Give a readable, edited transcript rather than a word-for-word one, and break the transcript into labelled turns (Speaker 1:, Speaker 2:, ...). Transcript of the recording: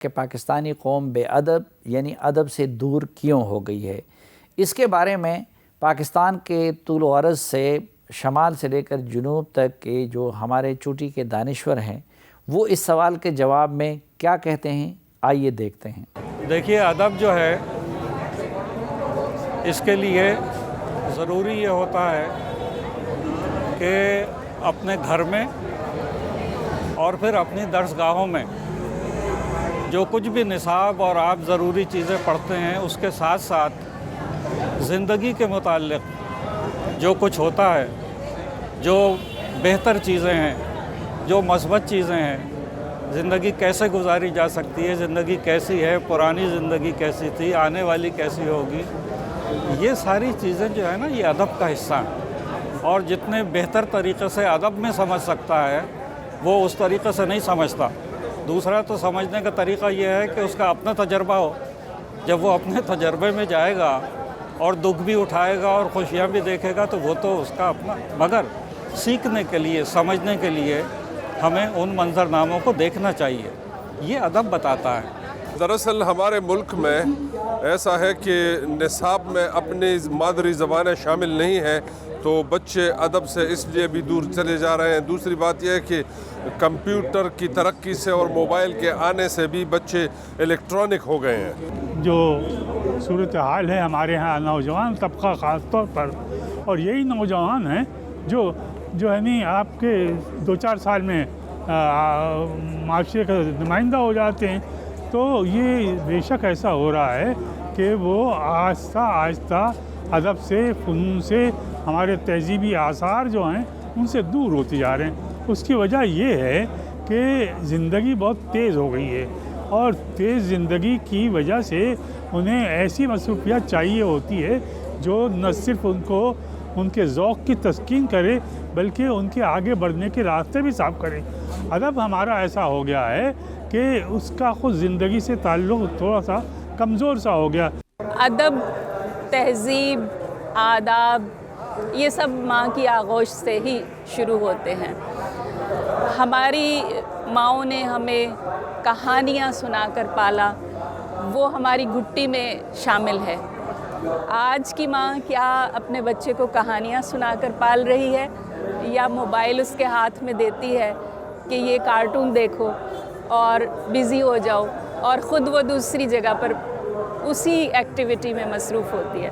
Speaker 1: کہ پاکستانی قوم بے ادب یعنی ادب سے دور کیوں ہو گئی ہے۔ اس کے بارے میں پاکستان کے طول و عرض سے شمال سے لے کر جنوب تک کے جو ہمارے چوٹی کے دانشور ہیں وہ اس سوال کے جواب میں کیا کہتے ہیں، آئیے دیکھتے ہیں۔
Speaker 2: دیکھیے، ادب جو ہے اس کے لیے ضروری یہ ہوتا ہے کہ اپنے گھر میں اور پھر اپنی درس گاہوں میں جو کچھ بھی نصاب اور آپ ضروری چیزیں پڑھتے ہیں اس کے ساتھ ساتھ زندگی کے متعلق جو کچھ ہوتا ہے، جو بہتر چیزیں ہیں، جو مثبت چیزیں ہیں، زندگی کیسے گزاری جا سکتی ہے، زندگی کیسی ہے، پرانی زندگی کیسی تھی، آنے والی کیسی ہوگی، یہ ساری چیزیں جو ہے نا یہ ادب کا حصہ ہیں۔ اور جتنے بہتر طریقے سے ادب میں سمجھ سکتا ہے وہ اس طریقے سے نہیں سمجھتا۔ دوسرا تو سمجھنے کا طریقہ یہ ہے کہ اس کا اپنا تجربہ ہو۔ جب وہ اپنے تجربے میں جائے گا اور دکھ بھی اٹھائے گا اور خوشیاں بھی دیکھے گا تو وہ تو اس کا اپنا، مگر سیکھنے کے لیے، سمجھنے کے لیے ہمیں ان منظرناموں کو دیکھنا چاہیے، یہ ادب بتاتا ہے۔
Speaker 3: دراصل ہمارے ملک میں ایسا ہے کہ نصاب میں اپنی مادری زبانیں شامل نہیں ہیں تو بچے ادب سے اس لیے بھی دور چلے جا رہے ہیں۔ دوسری بات یہ ہے کہ کمپیوٹر کی ترقی سے اور موبائل کے آنے سے بھی بچے الیکٹرانک ہو گئے ہیں۔
Speaker 4: جو صورتحال ہے ہمارے ہاں نوجوان طبقہ خاص طور پر، اور یہی نوجوان ہیں جو یعنی آپ کے 2-4 سال میں معاشرے کا نمائندہ ہو جاتے ہیں، تو یہ بے شک ایسا ہو رہا ہے کہ وہ آہستہ آہستہ ادب سے، فنون سے، ہمارے تہذیبی آثار جو ہیں ان سے دور ہوتے جا رہے ہیں۔ اس کی وجہ یہ ہے کہ زندگی بہت تیز ہو گئی ہے، اور تیز زندگی کی وجہ سے انہیں ایسی مصروفیات چاہیے ہوتی ہے جو نہ صرف ان کو ان کے ذوق کی تسکین کرے بلکہ ان کے آگے بڑھنے کے راستے بھی صاف کرے۔ ادب ہمارا ایسا ہو گیا ہے کہ اس کا خود زندگی سے تعلق تھوڑا سا کمزور سا ہو گیا۔
Speaker 5: ادب، تہذیب، آداب، یہ سب ماں کی آغوش سے ہی شروع ہوتے ہیں۔ ہماری ماؤں نے ہمیں کہانیاں سنا کر پالا، وہ ہماری گھٹی میں شامل ہے۔ آج کی ماں کیا اپنے بچے کو کہانیاں سنا کر پال رہی ہے، یا موبائل اس کے ہاتھ میں دیتی ہے کہ یہ کارٹون دیکھو اور بزی ہو جاؤ، اور خود وہ دوسری جگہ پر اسی ایکٹیویٹی میں مصروف ہوتی ہے۔